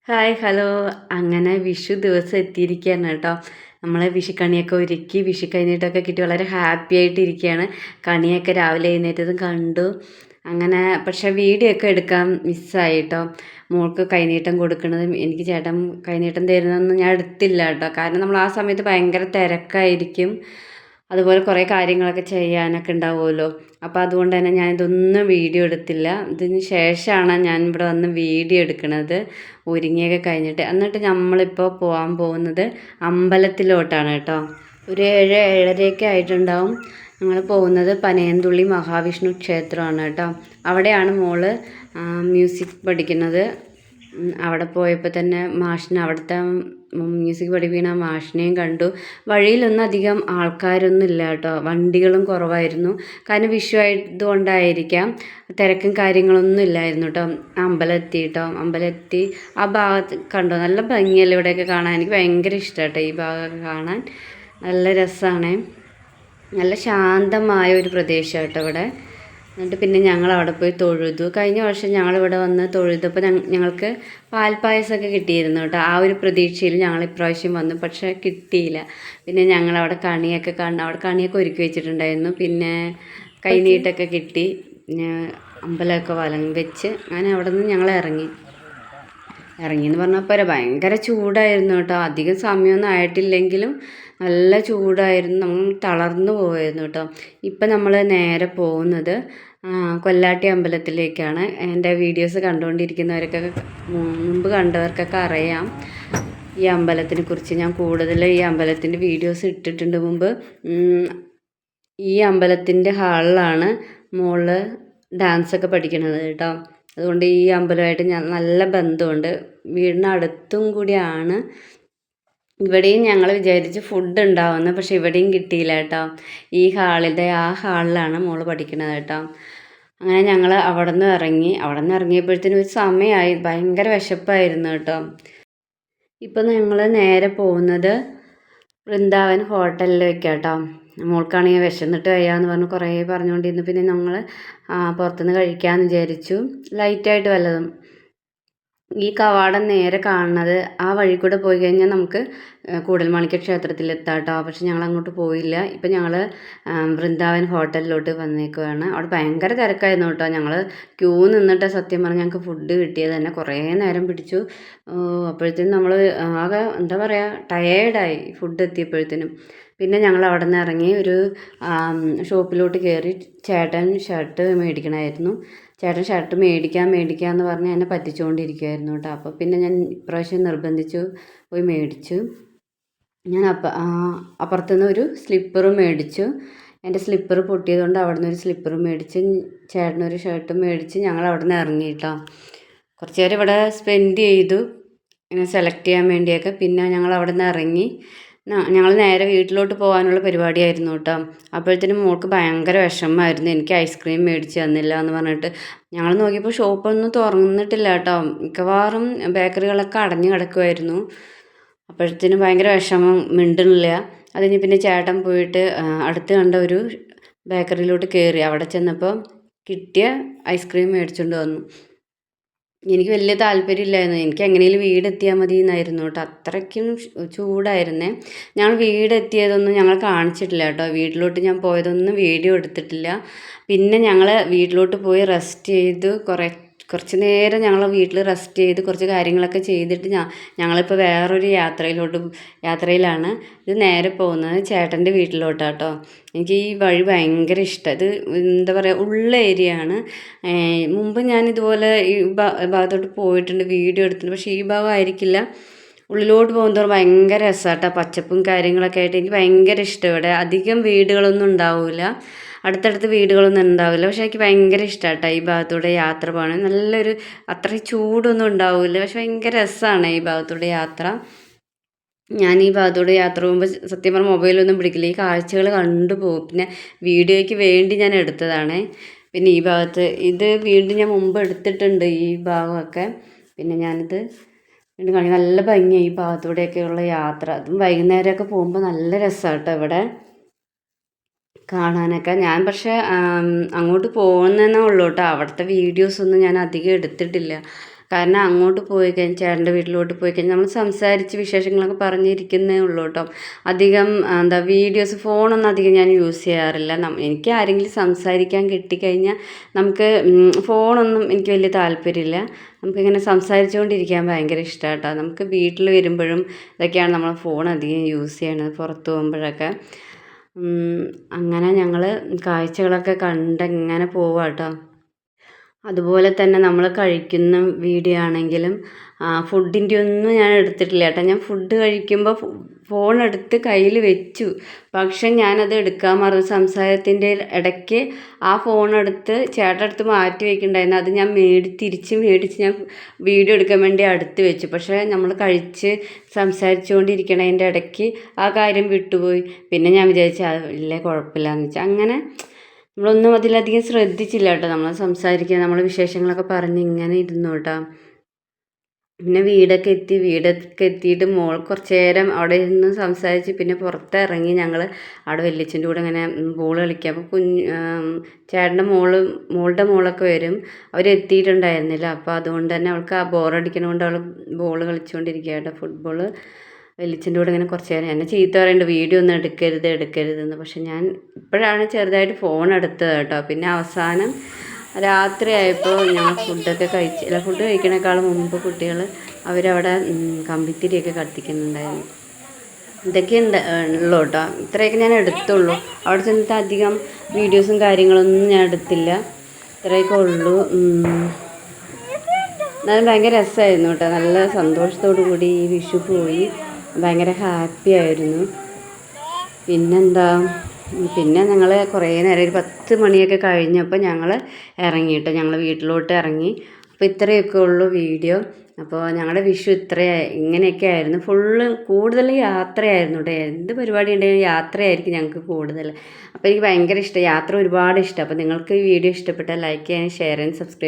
Hi hello. അങ്ങനെ വിഷു ദിവസം എത്തിയിരിക്കുകയാണ് കേട്ടോ. നമ്മൾ വിഷുക്കണിയൊക്കെ ഒരുക്കി വിഷു കഴിഞ്ഞിട്ടൊക്കെ കിട്ടി വളരെ ഹാപ്പി ആയിട്ടിരിക്കുകയാണ്. കണിയൊക്കെ രാവിലെ എഴുന്നേറ്റതും കണ്ടു. അങ്ങനെ പക്ഷേ വീഡിയോ ഒക്കെ എടുക്കാൻ മിസ്സായി കേട്ടോ. മോൾക്ക് കൈനീട്ടം കൊടുക്കുന്നതും എനിക്ക് ചേട്ടൻ കൈനീട്ടം തരുന്നതൊന്നും ഞാൻ എടുത്തില്ല കേട്ടോ. കാരണം നമ്മൾ ആ സമയത്ത് ഭയങ്കര തിരക്കായിരിക്കും. അതുപോലെ കുറേ കാര്യങ്ങളൊക്കെ ചെയ്യാനൊക്കെ ഉണ്ടാവുമല്ലോ. അപ്പോൾ അതുകൊണ്ട് തന്നെ ഞാനിതൊന്നും വീഡിയോ എടുത്തില്ല. ഇതിന് ശേഷമാണ് ഞാൻ ഇവിടെ വന്ന് വീഡിയോ എടുക്കുന്നത്, ഒരുങ്ങിയൊക്കെ കഴിഞ്ഞിട്ട്. എന്നിട്ട് നമ്മളിപ്പോൾ പോകാൻ പോകുന്നത് അമ്പലത്തിലോട്ടാണ് കേട്ടോ. ഒരു 7-7:30 ആയിട്ടുണ്ടാവും. ഞങ്ങൾ പോകുന്നത് പനയന്തുള്ളി മഹാവിഷ്ണു ക്ഷേത്രമാണ് കേട്ടോ. അവിടെയാണ് മോള് മ്യൂസിക് പഠിക്കുന്നത്. അവിടെ പോയപ്പോൾ തന്നെ മാഷിനെ, അവിടുത്തെ മ്യൂസിക് പഠിപ്പിക്കുന്ന മാഷിനെയും കണ്ടു. വഴിയിലൊന്നും അധികം ആൾക്കാരൊന്നും ഇല്ല കേട്ടോ. വണ്ടികളും കുറവായിരുന്നു. കാരണം വിഷു ആയതുകൊണ്ടായിരിക്കാം തിരക്കും കാര്യങ്ങളൊന്നും ഇല്ലായിരുന്നു കേട്ടോ. അമ്പലം എത്തി കേട്ടോ. അമ്പലം എത്തി ആ ഭാഗത്ത് കണ്ടോ, നല്ല ഭംഗിയല്ലേ ഇവിടെയൊക്കെ കാണാൻ. എനിക്ക് ഭയങ്കര ഇഷ്ടമാണ് കേട്ടോ ഈ ഭാഗമൊക്കെ കാണാൻ. നല്ല രസമാണ്. നല്ല ശാന്തമായ ഒരു പ്രദേശമാണ് കേട്ടോ ഇവിടെ. എന്നിട്ട് പിന്നെ ഞങ്ങൾ അവിടെ പോയി തൊഴുതു. കഴിഞ്ഞ വർഷം ഞങ്ങളിവിടെ വന്ന് തൊഴുതപ്പോൾ ഞങ്ങൾക്ക് പാൽപ്പായസമൊക്കെ കിട്ടിയിരുന്നു കേട്ടോ. ആ ഒരു പ്രതീക്ഷയിൽ ഞങ്ങൾ ഇപ്രാവശ്യം വന്നു, പക്ഷേ കിട്ടിയില്ല. പിന്നെ ഞങ്ങളവിടെ കണിയൊക്കെ അവിടെ കണിയൊക്കെ ഒരുക്കി വെച്ചിട്ടുണ്ടായിരുന്നു. പിന്നെ കൈനീട്ടൊക്കെ കിട്ടി. പിന്നെ അമ്പലമൊക്കെ വലം വെച്ച് അങ്ങനെ അവിടെ നിന്ന് ഞങ്ങൾ ഇറങ്ങിയെന്ന് പറഞ്ഞാൽ പോരാ, ഭയങ്കര ചൂടായിരുന്നു കേട്ടോ. അധികം സമയമൊന്നും ആയിട്ടില്ലെങ്കിലും നല്ല ചൂടായിരുന്നു. നമ്മൾ തളർന്നു പോവായിരുന്നു കേട്ടോ. ഇപ്പം നമ്മൾ നേരെ പോകുന്നത് കൊല്ലാട്ടി അമ്പലത്തിലേക്കാണ്. എൻ്റെ വീഡിയോസ് കണ്ടുകൊണ്ടിരിക്കുന്നവർക്കൊക്കെ, മുമ്പ് കണ്ടവർക്കൊക്കെ അറിയാം ഈ അമ്പലത്തിനെ കുറിച്ച്. ഞാൻ കൂടുതൽ ഈ അമ്പലത്തിൻ്റെ വീഡിയോസ് ഇട്ടിട്ടുണ്ട് മുമ്പ്. ഈ അമ്പലത്തിൻ്റെ ഹാളിലാണ് മോള് ഡാൻസൊക്കെ പഠിക്കണത് കേട്ടോ. അതുകൊണ്ട് ഈ അമ്പലമായിട്ട് ഞാൻ നല്ല ബന്ധമുണ്ട്. വീടിനടുത്തും കൂടിയാണ്. ഇവിടെയും ഞങ്ങൾ വിചാരിച്ച് ഫുഡ് ഉണ്ടാവുമെന്ന്, പക്ഷെ ഇവിടെയും കിട്ടിയില്ല കേട്ടോ. ഈ ആ ഹാളിലാണ് മോള് പഠിക്കുന്നത് കേട്ടോ. അങ്ങനെ ഞങ്ങൾ അവിടെ നിന്ന് ഇറങ്ങിയപ്പോഴത്തേനും ഒരു സമയമായി. ഭയങ്കര വിശപ്പായിരുന്നു കേട്ടോ. ഇപ്പം ഞങ്ങൾ നേരെ പോകുന്നത് വൃന്ദാവൻ ഹോട്ടലിലേക്കാണ് കേട്ടോ. മോൾക്കാണെങ്കിൽ വിശന്നിട്ട് വയ്യാന്ന് പറഞ്ഞ് കുറേ പറഞ്ഞുകൊണ്ടിരുന്നു. പിന്നെ ഞങ്ങൾ പുറത്തുനിന്ന് കഴിക്കാമെന്ന് വിചാരിച്ചു, ലൈറ്റായിട്ട് വല്ലതും. ഈ കവാടം നേരെ കാണുന്നത് ആ വഴി കൂടെ പോയി കഴിഞ്ഞാൽ നമുക്ക് കൂടൽമാണിക്യ ക്ഷേത്രത്തിലെത്താം കേട്ടോ. പക്ഷെ ഞങ്ങൾ അങ്ങോട്ട് പോയില്ല. ഇപ്പം ഞങ്ങൾ വൃന്ദാവൻ ഹോട്ടലിലോട്ട് വന്നേക്കുവാണ്. അവിടെ ഭയങ്കര തിരക്കായിരുന്നു കേട്ടോ. ഞങ്ങൾ ക്യൂ നിന്നിട്ട് സത്യം പറഞ്ഞാൽ ഞങ്ങൾക്ക് ഫുഡ് കിട്ടിയത് തന്നെ കുറേ നേരം പിടിച്ചു. അപ്പോഴത്തേനും നമ്മൾ ആകെ എന്താ പറയുക, ടയേർഡായി ഫുഡ് എത്തിയപ്പോഴത്തേനും. പിന്നെ ഞങ്ങൾ അവിടെ നിന്ന് ഇറങ്ങി ഒരു ഷോപ്പിലോട്ട് കയറി. ചേട്ടൻ ഷർട്ട് മേടിക്കണമായിരുന്നു. ചേട്ടൻ ഷർട്ട് മേടിക്കാമെന്ന് പറഞ്ഞ് എന്നെ പറ്റിച്ചുകൊണ്ടിരിക്കുമായിരുന്നു കേട്ടോ. അപ്പോൾ പിന്നെ ഞാൻ ഇപ്രാവശ്യം നിർബന്ധിച്ചു പോയി മേടിച്ചു. ഞാൻ അപ്പുറത്തുനിന്ന് ഒരു സ്ലിപ്പറും മേടിച്ചു. എൻ്റെ സ്ലിപ്പർ പൊട്ടിയതുകൊണ്ട് അവിടെ നിന്ന് ഒരു സ്ലിപ്പറും മേടിച്ച്, ചേട്ടനൊരു ഷർട്ടും മേടിച്ച് ഞങ്ങൾ അവിടെ നിന്ന് ഇറങ്ങി കേട്ടോ. കുറച്ച് നേരം ഇവിടെ സ്പെൻഡ് ചെയ്തു ഇങ്ങനെ സെലക്ട് ചെയ്യാൻ വേണ്ടിയൊക്കെ. പിന്നെ ഞങ്ങൾ അവിടെ നിന്ന് ഇറങ്ങി. ഞങ്ങൾ നേരെ വീട്ടിലോട്ട് പോകാനുള്ള പരിപാടിയായിരുന്നു കേട്ടോ. അപ്പോഴത്തേനും മോൾക്ക് ഭയങ്കര വിഷമമായിരുന്നു. എനിക്ക് ഐസ്ക്രീം മേടിച്ച് തന്നില്ല എന്ന് പറഞ്ഞിട്ട്. ഞങ്ങൾ നോക്കിയപ്പോൾ ഷോപ്പൊന്നും തുറന്നിട്ടില്ല കേട്ടോ. മിക്കവാറും ബേക്കറികളൊക്കെ അടഞ്ഞു കിടക്കുമായിരുന്നു. അപ്പോഴത്തേനും ഭയങ്കര വിഷമം, മിണ്ടണില്ല. അതിന് പിന്നെ ചേട്ടൻ പോയിട്ട് അടുത്ത് കണ്ട ഒരു ബേക്കറിയിലോട്ട് കയറി. അവിടെ ചെന്നപ്പോൾ കിട്ടിയ ഐസ്ക്രീം മേടിച്ചുകൊണ്ട് വന്നു. എനിക്ക് വലിയ താല്പര്യമില്ലായിരുന്നു. എനിക്ക് എങ്ങനെയെങ്കിലും വീടെത്തിയാൽ മതി എന്നായിരുന്നു കേട്ടോ. അത്രയ്ക്കും ചൂടായിരുന്നേ. ഞങ്ങൾ വീടെത്തിയതൊന്നും ഞങ്ങൾ കാണിച്ചിട്ടില്ല കേട്ടോ. വീട്ടിലോട്ട് ഞാൻ പോയതൊന്നും വീഡിയോ എടുത്തിട്ടില്ല. പിന്നെ ഞങ്ങൾ വീട്ടിലോട്ട് പോയി റെസ്റ്റ് ചെയ്ത് കുറച്ച് നേരം ഞങ്ങൾ വീട്ടിൽ റെസ്റ്റ് ചെയ്ത് കുറച്ച് കാര്യങ്ങളൊക്കെ ചെയ്തിട്ട് ഞങ്ങളിപ്പോൾ വേറൊരു യാത്രയിലാണ്. ഇത് നേരെ പോകുന്നത് ചേട്ടൻ്റെ വീട്ടിലോട്ടാണ് കേട്ടോ. എനിക്ക് ഈ വഴി ഭയങ്കര ഇഷ്ടം. ഇത് എന്താ പറയുക, ഉള്ള ഏരിയ ആണ്. മുമ്പ് ഞാൻ ഇതുപോലെ ഈ ഭാഗത്തോട്ട് പോയിട്ടുണ്ട്, വീഡിയോ എടുത്തിട്ടുണ്ട്. പക്ഷേ ഈ ഭാഗം ആയിരിക്കില്ല. ഉള്ളിലോട്ട് പോകുന്നതോറും ഭയങ്കര രസമാട്ടോ. പച്ചപ്പും കാര്യങ്ങളൊക്കെ ആയിട്ട് എനിക്ക് ഭയങ്കര ഇഷ്ടം. ഇവിടെ അധികം വീടുകളൊന്നും ഉണ്ടാവില്ല, അടുത്തടുത്ത് വീടുകളൊന്നും ഉണ്ടാവില്ല. പക്ഷേ എനിക്ക് ഭയങ്കര ഇഷ്ടമാട്ടോ ഈ ഭാഗത്തൂടെ യാത്ര പോകണം. നല്ലൊരു അത്ര ചൂടൊന്നും ഉണ്ടാവില്ല, പക്ഷെ ഭയങ്കര രസമാണ് ഈ ഭാഗത്തൂടെ യാത്ര. ഞാൻ ഈ ഭാഗത്തൂടെ യാത്ര പോകുമ്പോൾ സത്യം പറഞ്ഞാൽ മൊബൈലൊന്നും പിടിക്കില്ല, ഈ കാഴ്ചകൾ കണ്ടു പോകും. പിന്നെ വീഡിയോയ്ക്ക് വേണ്ടി ഞാൻ എടുത്തതാണ്. പിന്നെ ഈ ഭാഗത്ത് ഇത് വീണ്ടും ഞാൻ മുമ്പ് എടുത്തിട്ടുണ്ട് ഈ ഭാഗമൊക്കെ. പിന്നെ ഞാനിത് വീണ്ടും കാണിക്കും. നല്ല ഭംഗിയാണ് ഈ ഭാഗത്തൂടെയൊക്കെയുള്ള യാത്ര. അതും വൈകുന്നേരമൊക്കെ പോകുമ്പോൾ നല്ല രസമാണ് കേട്ടോ ഇവിടെ കാണാനൊക്കെ. ഞാൻ പക്ഷേ അങ്ങോട്ട് പോകുന്നതെന്നേ ഉള്ളൂ കേട്ടോ. അവിടുത്തെ വീഡിയോസൊന്നും ഞാൻ അധികം എടുത്തിട്ടില്ല. കാരണം അങ്ങോട്ട് പോയി കഴിഞ്ഞാൽ ചേട്ടൻ്റെ വീട്ടിലോട്ട് പോയി കഴിഞ്ഞാൽ നമ്മൾ സംസാരിച്ച് വിശേഷങ്ങളൊക്കെ പറഞ്ഞിരിക്കുന്നേ ഉള്ളൂ കേട്ടോ. അധികം എന്താ വീഡിയോസ് ഫോണൊന്നും അധികം ഞാൻ യൂസ് ചെയ്യാറില്ല. എനിക്ക് ആരെങ്കിലും സംസാരിക്കാൻ കിട്ടിക്കഴിഞ്ഞാൽ നമുക്ക് ഫോണൊന്നും എനിക്ക് വലിയ താല്പര്യമില്ല. നമുക്കിങ്ങനെ സംസാരിച്ചുകൊണ്ടിരിക്കാൻ ഭയങ്കര ഇഷ്ടമാണ് കേട്ടോ. നമുക്ക് വീട്ടിൽ വരുമ്പോഴും ഇതൊക്കെയാണ് നമ്മൾ ഫോൺ അധികം യൂസ് ചെയ്യണത്, പുറത്ത് പോകുമ്പോഴൊക്കെ. അങ്ങനെ ഞങ്ങൾ കാഴ്ചകളൊക്കെ കണ്ടിങ്ങനെ പോവാം കേട്ടോ. അതുപോലെ തന്നെ നമ്മൾ കഴിക്കുന്ന വീഡിയോ ആണെങ്കിലും ഫുഡിൻ്റെ ഒന്നും ഞാൻ എടുത്തിട്ടില്ല കേട്ടോ. ഞാൻ ഫുഡ് കഴിക്കുമ്പോൾ ഫോൺ എടുത്ത് കയ്യിൽ വെച്ചു, പക്ഷെ ഞാനത് എടുക്കാൻ മറന്നു. സംസാരത്തിൻ്റെ ഇടയ്ക്ക് ആ ഫോണെടുത്ത് ചേട്ടടുത്ത് മാറ്റി വയ്ക്കുന്നുണ്ടായിരുന്നു. അത് ഞാൻ തിരിച്ച് മേടിച്ച് ഞാൻ വീഡിയോ എടുക്കാൻ വേണ്ടി അടുത്ത് വെച്ചു. പക്ഷേ നമ്മൾ കഴിച്ച് സംസാരിച്ചുകൊണ്ടിരിക്കണതിൻ്റെ ഇടയ്ക്ക് ആ കാര്യം വിട്ടുപോയി. പിന്നെ ഞാൻ വിചാരിച്ചു ഇല്ലേ കുഴപ്പമില്ലാന്ന് വെച്ചാൽ. അങ്ങനെ നമ്മളൊന്നും അതിലധികം ശ്രദ്ധിച്ചില്ല കേട്ടോ. നമ്മൾ സംസാരിക്കുക, നമ്മൾ വിശേഷങ്ങളൊക്കെ പറഞ്ഞ് ഇങ്ങനെ ഇരുന്നു കേട്ടോ. പിന്നെ വീടൊക്കെ എത്തിയിട്ട് കുറച്ച് നേരം അവിടെ ഇരുന്ന് സംസാരിച്ച് പിന്നെ പുറത്തിറങ്ങി ഞങ്ങൾ അവിടെ വല്യച്ഛൻ്റെ കൂടെ ഇങ്ങനെ ബോൾ കളിക്കുക. അപ്പോൾ ചേട്ടൻ്റെ മോളുടെ മോളൊക്കെ വരും, അവരെത്തിയിട്ടുണ്ടായിരുന്നില്ല. അപ്പോൾ അതുകൊണ്ട് തന്നെ അവൾക്ക് ആ ബോറടിക്കണതുകൊണ്ട് അവൾ ബോൾ കളിച്ചുകൊണ്ടിരിക്കുക കേട്ടോ, ഫുട്ബോൾ. വല്യച്ഛൻ്റെ കൂടെ ഇങ്ങനെ കുറച്ച് നേരം എന്നെ ചീത്ത പറയുന്നുണ്ട്, വീഡിയോ ഒന്നും എടുക്കരുതെന്ന്. പക്ഷെ ഞാൻ ഇപ്പോഴാണ് ചെറുതായിട്ട് ഫോൺ എടുത്തത് കേട്ടോ. പിന്നെ അവസാനം രാത്രി ആയപ്പോൾ ഞങ്ങൾ ഫുഡ് കഴിക്കണേക്കാളും മുമ്പ് കുട്ടികൾ അവരവിടെ കമ്പിത്തിരിയൊക്കെ കത്തിക്കുന്നുണ്ടായിരുന്നു. ഇതൊക്കെ ഉള്ളൂ കേട്ടോ. ഇത്രയൊക്കെ ഞാൻ എടുത്തുള്ളൂ. അവിടെ ചെന്നിട്ട് അധികം വീഡിയോസും കാര്യങ്ങളൊന്നും ഞാൻ എടുത്തില്ല. ഇത്രയൊക്കെ ഉള്ളൂ. എന്നാലും ഭയങ്കര രസമായിരുന്നു കേട്ടോ. നല്ല സന്തോഷത്തോടു കൂടി ഈ വിഷു പോയി. ഭയങ്കര ഹാപ്പി ആയിരുന്നു. പിന്നെ ഞങ്ങൾ കുറേ നേരം ഒരു 10 മണിയൊക്കെ കഴിഞ്ഞപ്പോൾ ഞങ്ങൾ ഇറങ്ങി കേട്ടോ. ഞങ്ങൾ വീട്ടിലോട്ട് ഇറങ്ങി. അപ്പോൾ ഇത്രയൊക്കെ ഉള്ളൂ വീഡിയോ. അപ്പോൾ ഞങ്ങളുടെ വിഷു ഇങ്ങനെയൊക്കെ ആയിരുന്നു. കൂടുതൽ യാത്രയായിരുന്നു കേട്ടോ. എന്ത് പരിപാടി ഉണ്ടെങ്കിലും യാത്രയായിരിക്കും ഞങ്ങൾക്ക് കൂടുതൽ. അപ്പോൾ എനിക്ക് ഭയങ്കര ഇഷ്ടം, യാത്ര ഒരുപാട് ഇഷ്ടം. അപ്പോൾ നിങ്ങൾക്ക് ഈ വീഡിയോ ഇഷ്ടപ്പെട്ടാൽ ലൈക്ക് ചെയ്യാനും ഷെയർ ചെയ്യാനും സബ്സ്ക്രൈബ്